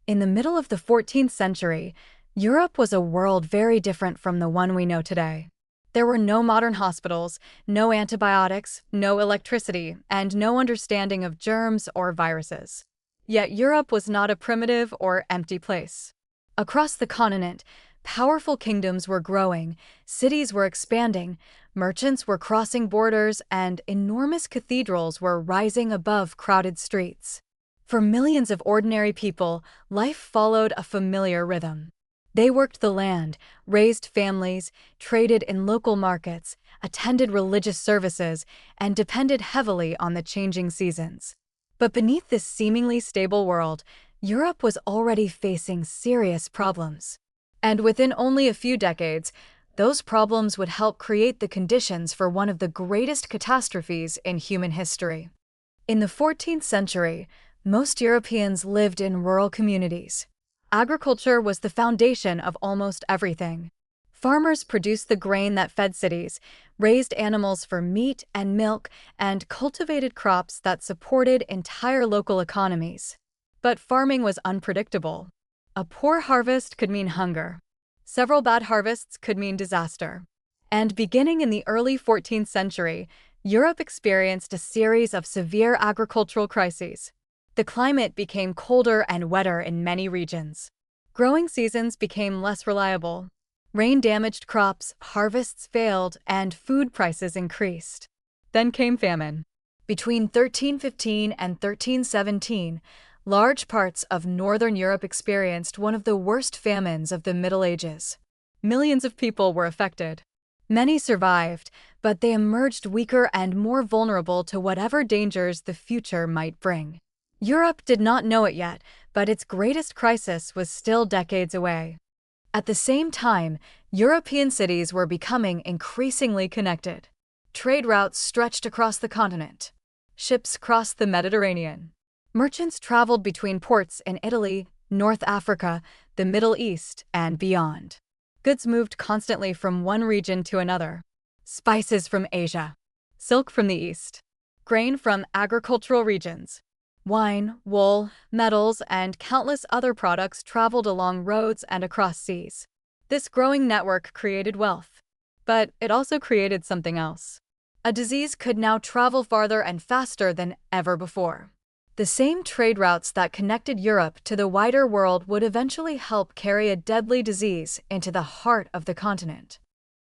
In the middle of the 14th century, Europe was a world very different from the one we know today. There were no modern hospitals, no antibiotics, no electricity, and no understanding of germs or viruses. Yet Europe was not a primitive or empty place. Across the continent, powerful kingdoms were growing, cities were expanding, merchants were crossing borders, and enormous cathedrals were rising above crowded streets. For millions of ordinary people, life followed a familiar rhythm. They worked the land, raised families, traded in local markets, attended religious services, and depended heavily on the changing seasons. But beneath this seemingly stable world, Europe was already facing serious problems. And within only a few decades, those problems would help create the conditions for one of the greatest catastrophes in human history. In the 14th century, most Europeans lived in rural communities. Agriculture was the foundation of almost everything. Farmers produced the grain that fed cities, raised animals for meat and milk, and cultivated crops that supported entire local economies. But farming was unpredictable. A poor harvest could mean hunger. Several bad harvests could mean disaster. And beginning in the early 14th century, Europe experienced a series of severe agricultural crises. The climate became colder and wetter in many regions. Growing seasons became less reliable. Rain damaged crops, harvests failed, and food prices increased. Then came famine. Between 1315 and 1317, large parts of northern Europe experienced one of the worst famines of the Middle Ages. Millions of people were affected. Many survived, but they emerged weaker and more vulnerable to whatever dangers the future might bring. Europe did not know it yet, but its greatest crisis was still decades away. At the same time, European cities were becoming increasingly connected. Trade routes stretched across the continent. Ships crossed the Mediterranean. Merchants traveled between ports in Italy, North Africa, the Middle East, and beyond. Goods moved constantly from one region to another. Spices from Asia, silk from the East, grain from agricultural regions. Wine, wool, metals, and countless other products traveled along roads and across seas. This growing network created wealth. But it also created something else. A disease could now travel farther and faster than ever before. The same trade routes that connected Europe to the wider world would eventually help carry a deadly disease into the heart of the continent.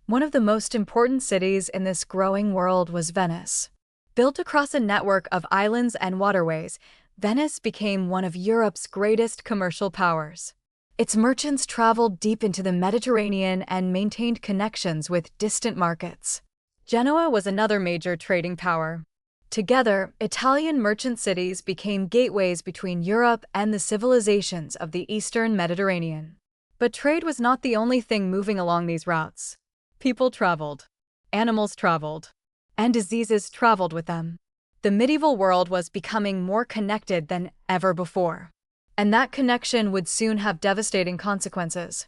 One of the most important cities in this growing world was Venice. Built across a network of islands and waterways, Venice became one of Europe's greatest commercial powers. Its merchants traveled deep into the Mediterranean and maintained connections with distant markets. Genoa was another major trading power. Together, Italian merchant cities became gateways between Europe and the civilizations of the Eastern Mediterranean. But trade was not the only thing moving along these routes. People traveled. Animals traveled. And diseases traveled with them. The medieval world was becoming more connected than ever before. And that connection would soon have devastating consequences.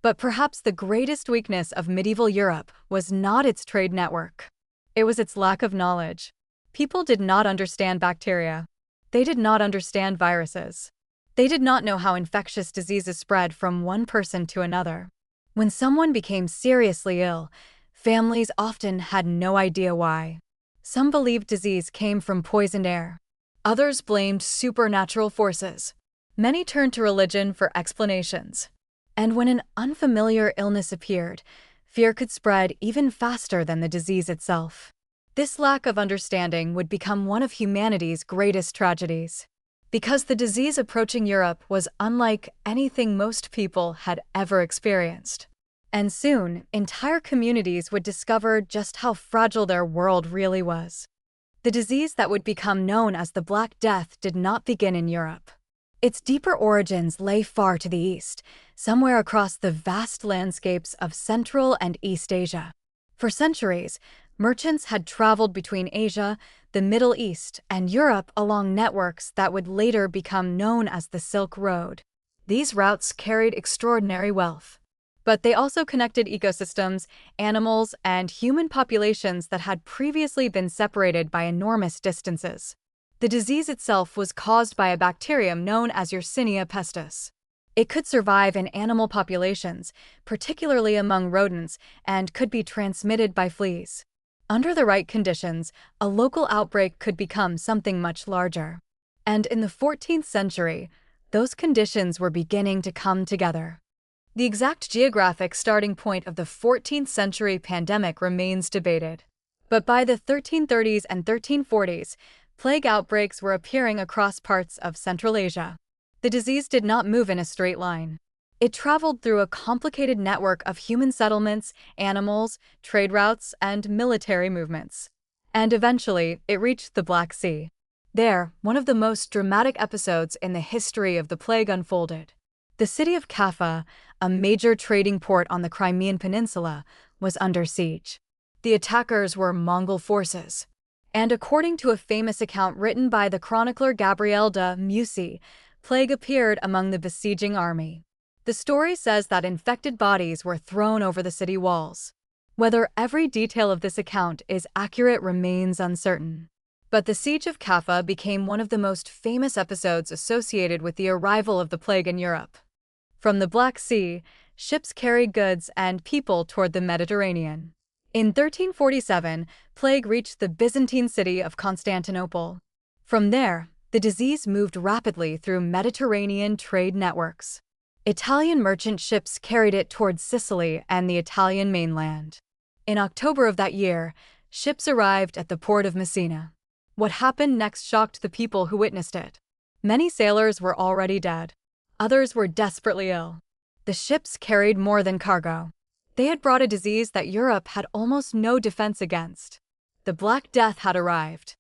But perhaps the greatest weakness of medieval Europe was not its trade network. It was its lack of knowledge. People did not understand bacteria. They did not understand viruses. They did not know how infectious diseases spread from one person to another. When someone became seriously ill, families often had no idea why. Some believed disease came from poisoned air. Others blamed supernatural forces. Many turned to religion for explanations. And when an unfamiliar illness appeared, fear could spread even faster than the disease itself. This lack of understanding would become one of humanity's greatest tragedies. Because the disease approaching Europe was unlike anything most people had ever experienced. And soon, entire communities would discover just how fragile their world really was. The disease that would become known as the Black Death did not begin in Europe. Its deeper origins lay far to the east, somewhere across the vast landscapes of Central and East Asia. For centuries, merchants had traveled between Asia, the Middle East, and Europe along networks that would later become known as the Silk Road. These routes carried extraordinary wealth. But they also connected ecosystems, animals, and human populations that had previously been separated by enormous distances. The disease itself was caused by a bacterium known as Yersinia pestis. It could survive in animal populations, particularly among rodents, and could be transmitted by fleas. Under the right conditions, a local outbreak could become something much larger. And in the 14th century, those conditions were beginning to come together. The exact geographic starting point of the 14th century pandemic remains debated. But by the 1330s and 1340s, plague outbreaks were appearing across parts of Central Asia. The disease did not move in a straight line. It traveled through a complicated network of human settlements, animals, trade routes, and military movements. And eventually, it reached the Black Sea. There, one of the most dramatic episodes in the history of the plague unfolded. The city of Kaffa, a major trading port on the Crimean Peninsula, was under siege. The attackers were Mongol forces. And according to a famous account written by the chronicler Gabriel de Mussy, plague appeared among the besieging army. The story says that infected bodies were thrown over the city walls. Whether every detail of this account is accurate remains uncertain. But the siege of Kaffa became one of the most famous episodes associated with the arrival of the plague in Europe. From the Black Sea, ships carried goods and people toward the Mediterranean. In 1347, plague reached the Byzantine city of Constantinople. From there, the disease moved rapidly through Mediterranean trade networks. Italian merchant ships carried it towards Sicily and the Italian mainland. In October of that year, ships arrived at the port of Messina. What happened next shocked the people who witnessed it. Many sailors were already dead. Others were desperately ill. The ships carried more than cargo. They had brought a disease that Europe had almost no defense against. The Black Death had arrived.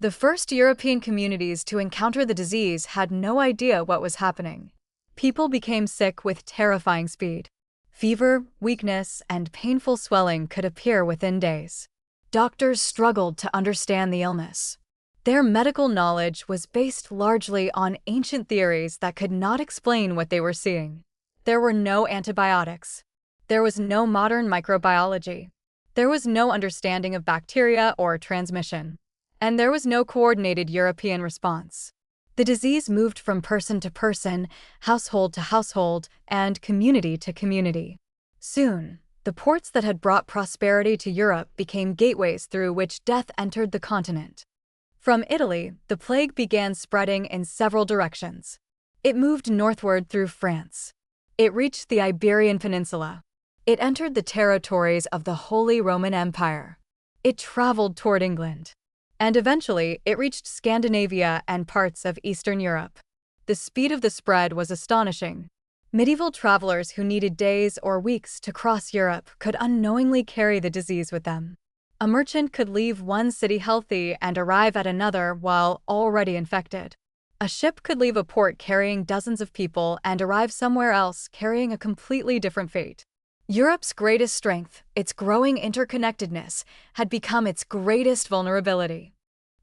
The first European communities to encounter the disease had no idea what was happening. People became sick with terrifying speed. Fever, weakness, and painful swelling could appear within days. Doctors struggled to understand the illness. Their medical knowledge was based largely on ancient theories that could not explain what they were seeing. There were no antibiotics. There was no modern microbiology. There was no understanding of bacteria or transmission. And there was no coordinated European response. The disease moved from person to person, household to household, and community to community. Soon, the ports that had brought prosperity to Europe became gateways through which death entered the continent. From Italy, the plague began spreading in several directions. It moved northward through France. It reached the Iberian Peninsula. It entered the territories of the Holy Roman Empire. It traveled toward England. And eventually, it reached Scandinavia and parts of Eastern Europe. The speed of the spread was astonishing. Medieval travelers who needed days or weeks to cross Europe could unknowingly carry the disease with them. A merchant could leave one city healthy and arrive at another while already infected. A ship could leave a port carrying dozens of people and arrive somewhere else carrying a completely different fate. Europe's greatest strength, its growing interconnectedness, had become its greatest vulnerability.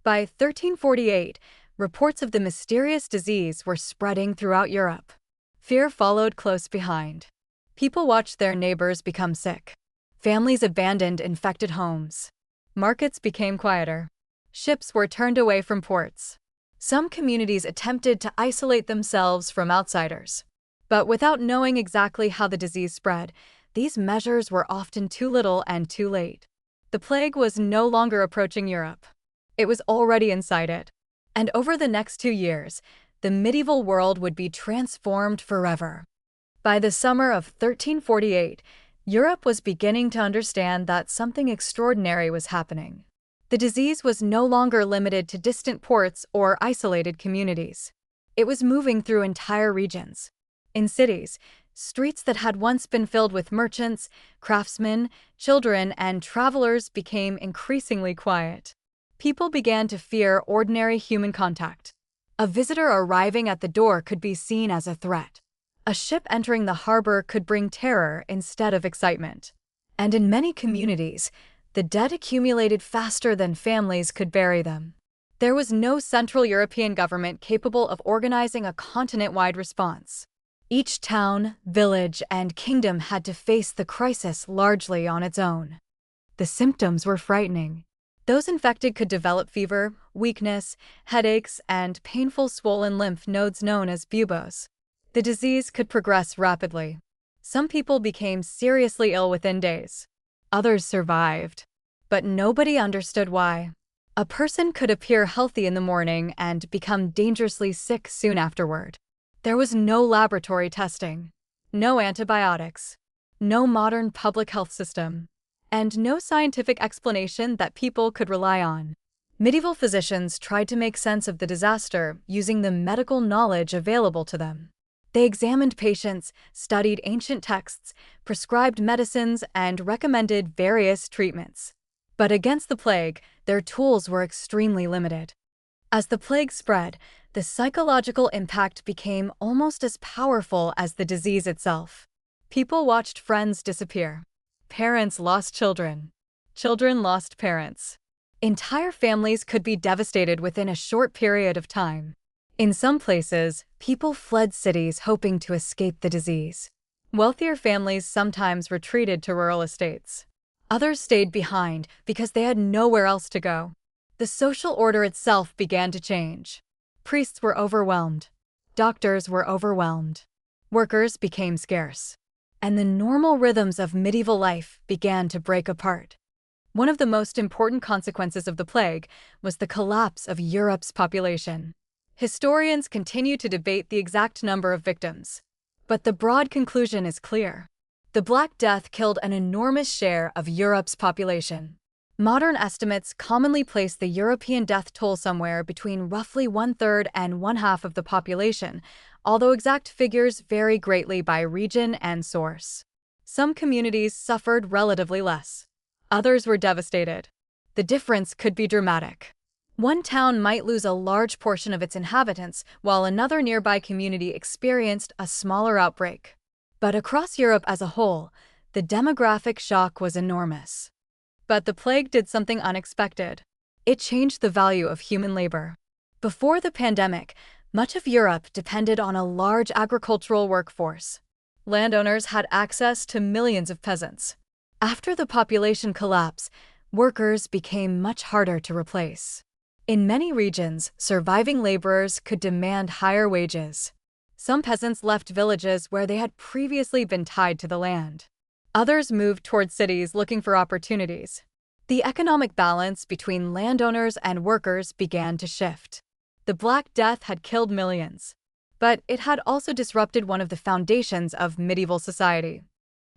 By 1348, reports of the mysterious disease were spreading throughout Europe. Fear followed close behind. People watched their neighbors become sick. Families abandoned infected homes. Markets became quieter. Ships were turned away from ports. Some communities attempted to isolate themselves from outsiders. But without knowing exactly how the disease spread, these measures were often too little and too late. The plague was no longer approaching Europe. It was already inside it. And over the next 2 years, the medieval world would be transformed forever. By the summer of 1348, Europe was beginning to understand that something extraordinary was happening. The disease was no longer limited to distant ports or isolated communities. It was moving through entire regions. In cities, streets that had once been filled with merchants, craftsmen, children, and travelers became increasingly quiet. People began to fear ordinary human contact. A visitor arriving at the door could be seen as a threat. A ship entering the harbor could bring terror instead of excitement. And in many communities, the dead accumulated faster than families could bury them. There was no Central European government capable of organizing a continent-wide response. Each town, village, and kingdom had to face the crisis largely on its own. The symptoms were frightening. Those infected could develop fever, weakness, headaches, and painful swollen lymph nodes known as buboes. The disease could progress rapidly. Some people became seriously ill within days. Others survived. But nobody understood why. A person could appear healthy in the morning and become dangerously sick soon afterward. There was no laboratory testing, no antibiotics, no modern public health system, and no scientific explanation that people could rely on. Medieval physicians tried to make sense of the disaster using the medical knowledge available to them. They examined patients, studied ancient texts, prescribed medicines, and recommended various treatments. But against the plague, their tools were extremely limited. As the plague spread, the psychological impact became almost as powerful as the disease itself. People watched friends disappear. Parents lost children. Children lost parents. Entire families could be devastated within a short period of time. In some places, people fled cities hoping to escape the disease. Wealthier families sometimes retreated to rural estates. Others stayed behind because they had nowhere else to go. The social order itself began to change. Priests were overwhelmed. Doctors were overwhelmed. Workers became scarce. And the normal rhythms of medieval life began to break apart. One of the most important consequences of the plague was the collapse of Europe's population. Historians continue to debate the exact number of victims. But the broad conclusion is clear. The Black Death killed an enormous share of Europe's population. Modern estimates commonly place the European death toll somewhere between roughly 1/3 and 1/2 of the population, although exact figures vary greatly by region and source. Some communities suffered relatively less. Others were devastated. The difference could be dramatic. One town might lose a large portion of its inhabitants, while another nearby community experienced a smaller outbreak. But across Europe as a whole, the demographic shock was enormous. But the plague did something unexpected. It changed the value of human labor. Before the pandemic, much of Europe depended on a large agricultural workforce. Landowners had access to millions of peasants. After the population collapse, workers became much harder to replace. In many regions, surviving laborers could demand higher wages. Some peasants left villages where they had previously been tied to the land. Others moved toward cities looking for opportunities. The economic balance between landowners and workers began to shift. The Black Death had killed millions, but it had also disrupted one of the foundations of medieval society.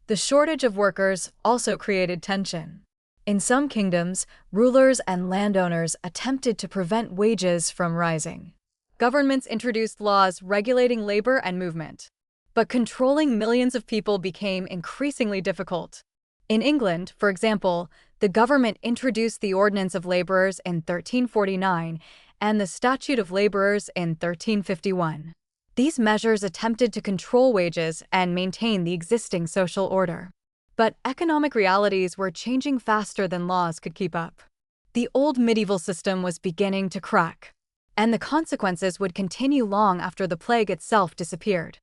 The shortage of workers also created tension. In some kingdoms, rulers and landowners attempted to prevent wages from rising. Governments introduced laws regulating labor and movement. But controlling millions of people became increasingly difficult. In England, for example, the government introduced the Ordinance of Labourers in 1349 and the Statute of Labourers in 1351. These measures attempted to control wages and maintain the existing social order. But economic realities were changing faster than laws could keep up. The old medieval system was beginning to crack, and the consequences would continue long after the plague itself disappeared.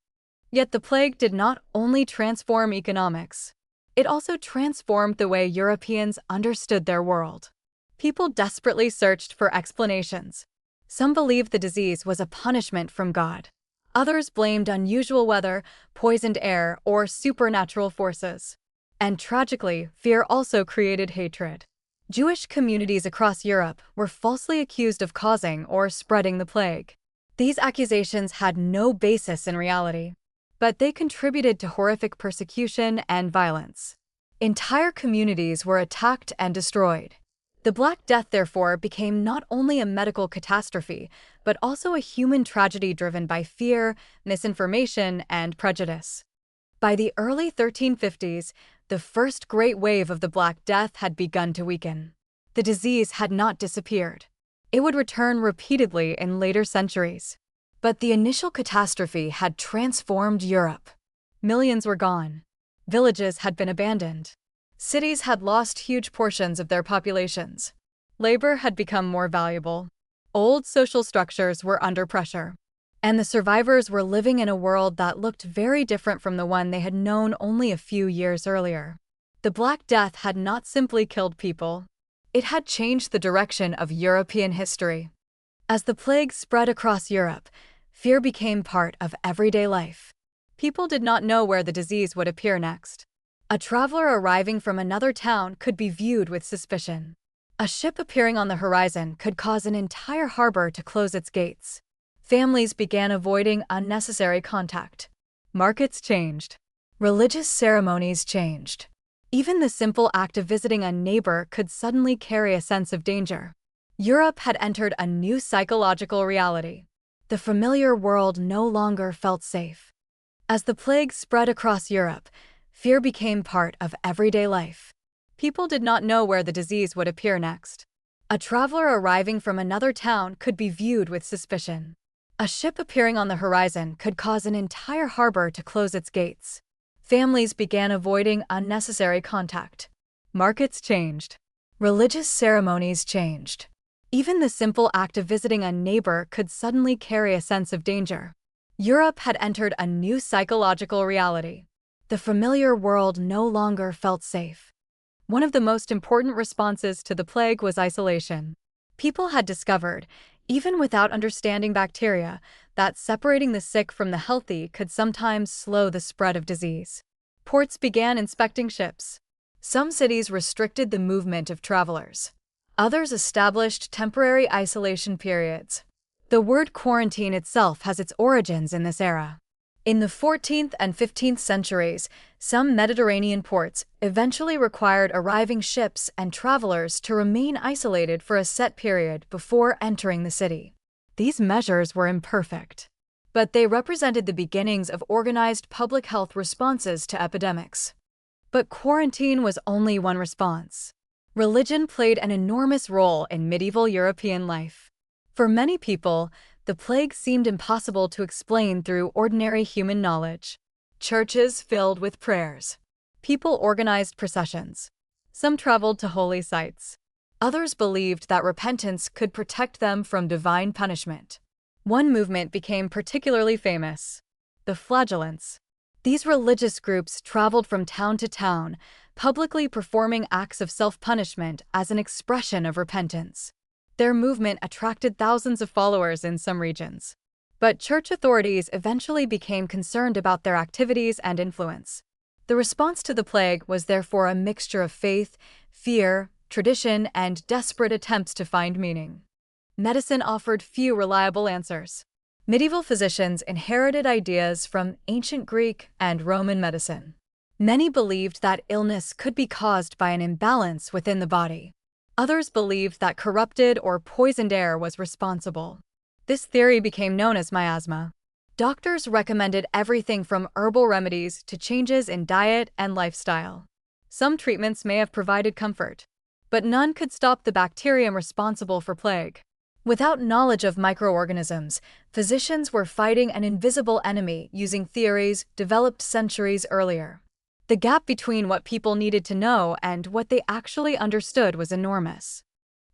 Yet the plague did not only transform economics. It also transformed the way Europeans understood their world. People desperately searched for explanations. Some believed the disease was a punishment from God. Others blamed unusual weather, poisoned air, or supernatural forces. And tragically, fear also created hatred. Jewish communities across Europe were falsely accused of causing or spreading the plague. These accusations had no basis in reality, but they contributed to horrific persecution and violence. Entire communities were attacked and destroyed. The Black Death, therefore, became not only a medical catastrophe, but also a human tragedy driven by fear, misinformation, and prejudice. By the early 1350s, the first great wave of the Black Death had begun to weaken. The disease had not disappeared. It would return repeatedly in later centuries. But the initial catastrophe had transformed Europe. Millions were gone. Villages had been abandoned. Cities had lost huge portions of their populations. Labor had become more valuable. Old social structures were under pressure. And the survivors were living in a world that looked very different from the one they had known only a few years earlier. The Black Death had not simply killed people. It had changed the direction of European history. As the plague spread across Europe, fear became part of everyday life. People did not know where the disease would appear next. A traveler arriving from another town could be viewed with suspicion. A ship appearing on the horizon could cause an entire harbor to close its gates. Families began avoiding unnecessary contact. Markets changed. Religious ceremonies changed. Even the simple act of visiting a neighbor could suddenly carry a sense of danger. Europe had entered a new psychological reality. The familiar world no longer felt safe. As the plague spread across Europe, fear became part of everyday life. People did not know where the disease would appear next. A traveler arriving from another town could be viewed with suspicion. A ship appearing on the horizon could cause an entire harbor to close its gates. Families began avoiding unnecessary contact. Markets changed. Religious ceremonies changed. Even the simple act of visiting a neighbor could suddenly carry a sense of danger. Europe had entered a new psychological reality. The familiar world no longer felt safe. One of the most important responses to the plague was isolation. People had discovered, even without understanding bacteria, that separating the sick from the healthy could sometimes slow the spread of disease. Ports began inspecting ships. Some cities restricted the movement of travelers. Others established temporary isolation periods. The word quarantine itself has its origins in this era. In the 14th and 15th centuries, some Mediterranean ports eventually required arriving ships and travelers to remain isolated for a set period before entering the city. These measures were imperfect, but they represented the beginnings of organized public health responses to epidemics. But quarantine was only one response. Religion played an enormous role in medieval European life. For many people, the plague seemed impossible to explain through ordinary human knowledge. Churches filled with prayers. People organized processions. Some traveled to holy sites. Others believed that repentance could protect them from divine punishment. One movement became particularly famous: the flagellants. These religious groups traveled from town to town, publicly performing acts of self-punishment as an expression of repentance. Their movement attracted thousands of followers in some regions. But church authorities eventually became concerned about their activities and influence. The response to the plague was therefore a mixture of faith, fear, tradition, and desperate attempts to find meaning. Medicine offered few reliable answers. Medieval physicians inherited ideas from ancient Greek and Roman medicine. Many believed that illness could be caused by an imbalance within the body. Others believed that corrupted or poisoned air was responsible. This theory became known as miasma. Doctors recommended everything from herbal remedies to changes in diet and lifestyle. Some treatments may have provided comfort, but none could stop the bacterium responsible for plague. Without knowledge of microorganisms, physicians were fighting an invisible enemy using theories developed centuries earlier. The gap between what people needed to know and what they actually understood was enormous.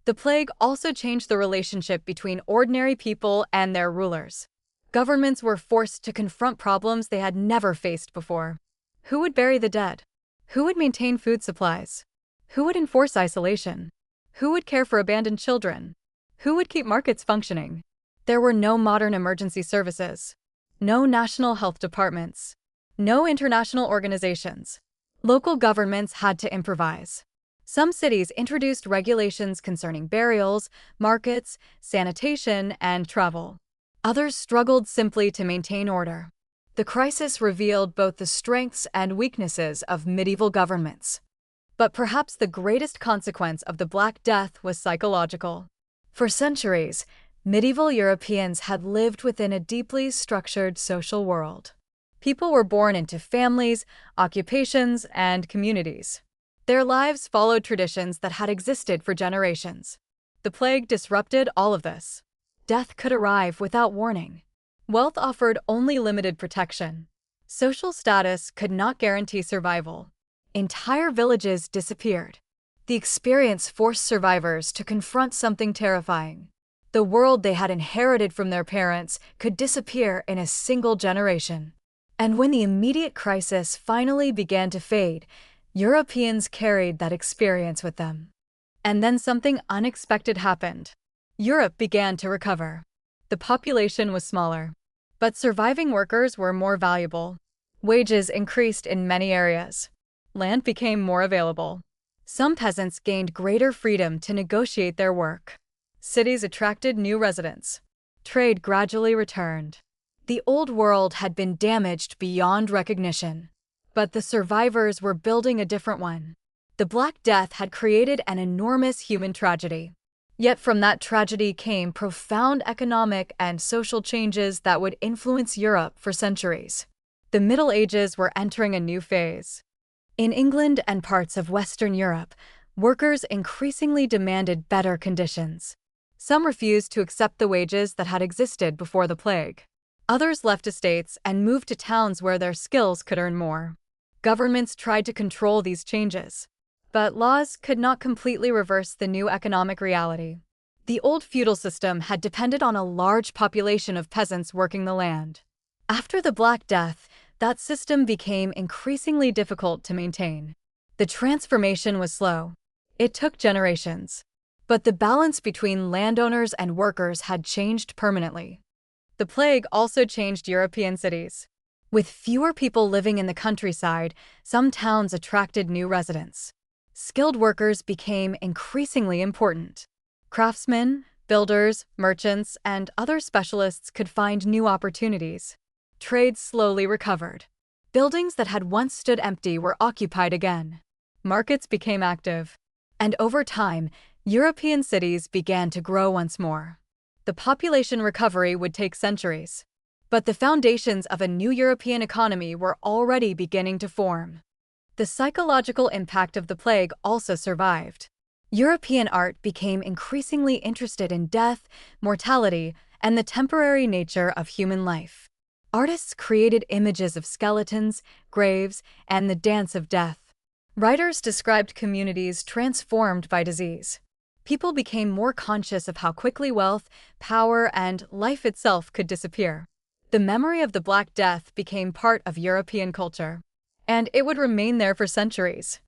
The plague also changed the relationship between ordinary people and their rulers. Governments were forced to confront problems they had never faced before. Who would bury the dead? Who would maintain food supplies? Who would enforce isolation? Who would care for abandoned children? Who would keep markets functioning? There were no modern emergency services, no national health departments, no international organizations. Local governments had to improvise. Some cities introduced regulations concerning burials, markets, sanitation, and travel. Others struggled simply to maintain order. The crisis revealed both the strengths and weaknesses of medieval governments. But perhaps the greatest consequence of the Black Death was psychological. For centuries, medieval Europeans had lived within a deeply structured social world. People were born into families, occupations, and communities. Their lives followed traditions that had existed for generations. The plague disrupted all of this. Death could arrive without warning. Wealth offered only limited protection. Social status could not guarantee survival. Entire villages disappeared. The experience forced survivors to confront something terrifying. The world they had inherited from their parents could disappear in a single generation. And when the immediate crisis finally began to fade, Europeans carried that experience with them. And then something unexpected happened. Europe began to recover. The population was smaller, but surviving workers were more valuable. Wages increased in many areas. Land became more available. Some peasants gained greater freedom to negotiate their work. Cities attracted new residents. Trade gradually returned. The old world had been damaged beyond recognition. But the survivors were building a different one. The Black Death had created an enormous human tragedy. Yet from that tragedy came profound economic and social changes that would influence Europe for centuries. The Middle Ages were entering a new phase. In England and parts of Western Europe, workers increasingly demanded better conditions. Some refused to accept the wages that had existed before the plague. Others left estates and moved to towns where their skills could earn more. Governments tried to control these changes, but laws could not completely reverse the new economic reality. The old feudal system had depended on a large population of peasants working the land. After the Black Death, that system became increasingly difficult to maintain. The transformation was slow. It took generations. But the balance between landowners and workers had changed permanently. The plague also changed European cities. With fewer people living in the countryside, some towns attracted new residents. Skilled workers became increasingly important. Craftsmen, builders, merchants, and other specialists could find new opportunities. Trade slowly recovered. Buildings that had once stood empty were occupied again. Markets became active. And over time, European cities began to grow once more. The population recovery would take centuries. But the foundations of a new European economy were already beginning to form. The psychological impact of the plague also survived. European art became increasingly interested in death, mortality, and the temporary nature of human life. Artists created images of skeletons, graves, and the dance of death. Writers described communities transformed by disease. People became more conscious of how quickly wealth, power, and life itself could disappear. The memory of the Black Death became part of European culture, and it would remain there for centuries.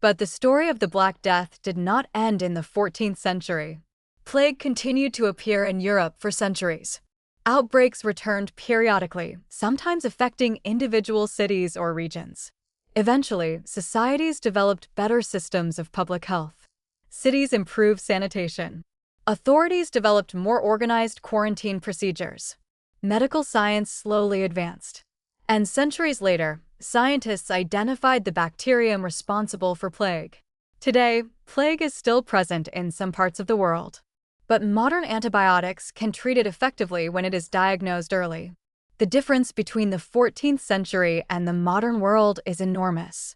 But the story of the Black Death did not end in the 14th century. Plague continued to appear in Europe for centuries. Outbreaks returned periodically, sometimes affecting individual cities or regions. Eventually, societies developed better systems of public health. Cities improved sanitation. Authorities developed more organized quarantine procedures. Medical science slowly advanced. And centuries later, scientists identified the bacterium responsible for plague. Today, plague is still present in some parts of the world. But modern antibiotics can treat it effectively when it is diagnosed early. The difference between the 14th century and the modern world is enormous.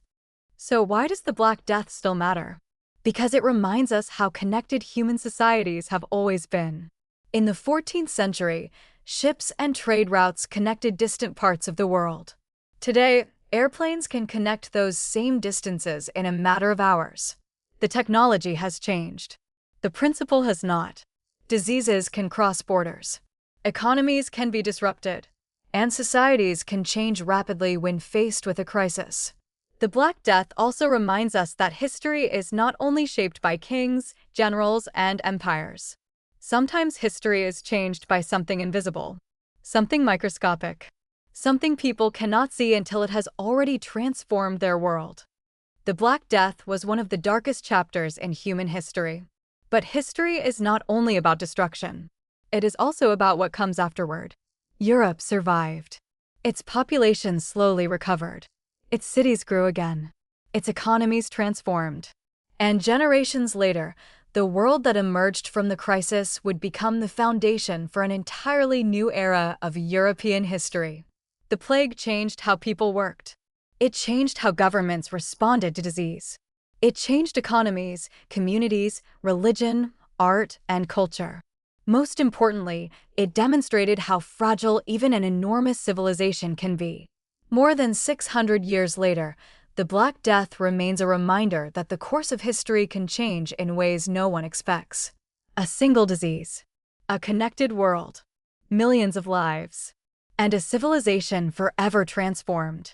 So why does the Black Death still matter? Because it reminds us how connected human societies have always been. In the 14th century, ships and trade routes connected distant parts of the world. Today, airplanes can connect those same distances in a matter of hours. The technology has changed. The principle has not. Diseases can cross borders. Economies can be disrupted. And societies can change rapidly when faced with a crisis. The Black Death also reminds us that history is not only shaped by kings, generals, and empires. Sometimes history is changed by something invisible, something microscopic, something people cannot see until it has already transformed their world. The Black Death was one of the darkest chapters in human history. But history is not only about destruction. It is also about what comes afterward. Europe survived. Its population slowly recovered. Its cities grew again. Its economies transformed. And generations later, the world that emerged from the crisis would become the foundation for an entirely new era of European history. The plague changed how people worked. It changed how governments responded to disease. It changed economies, communities, religion, art, and culture. Most importantly, it demonstrated how fragile even an enormous civilization can be. More than 600 years later, the Black Death remains a reminder that the course of history can change in ways no one expects. A single disease, a connected world, millions of lives, and a civilization forever transformed.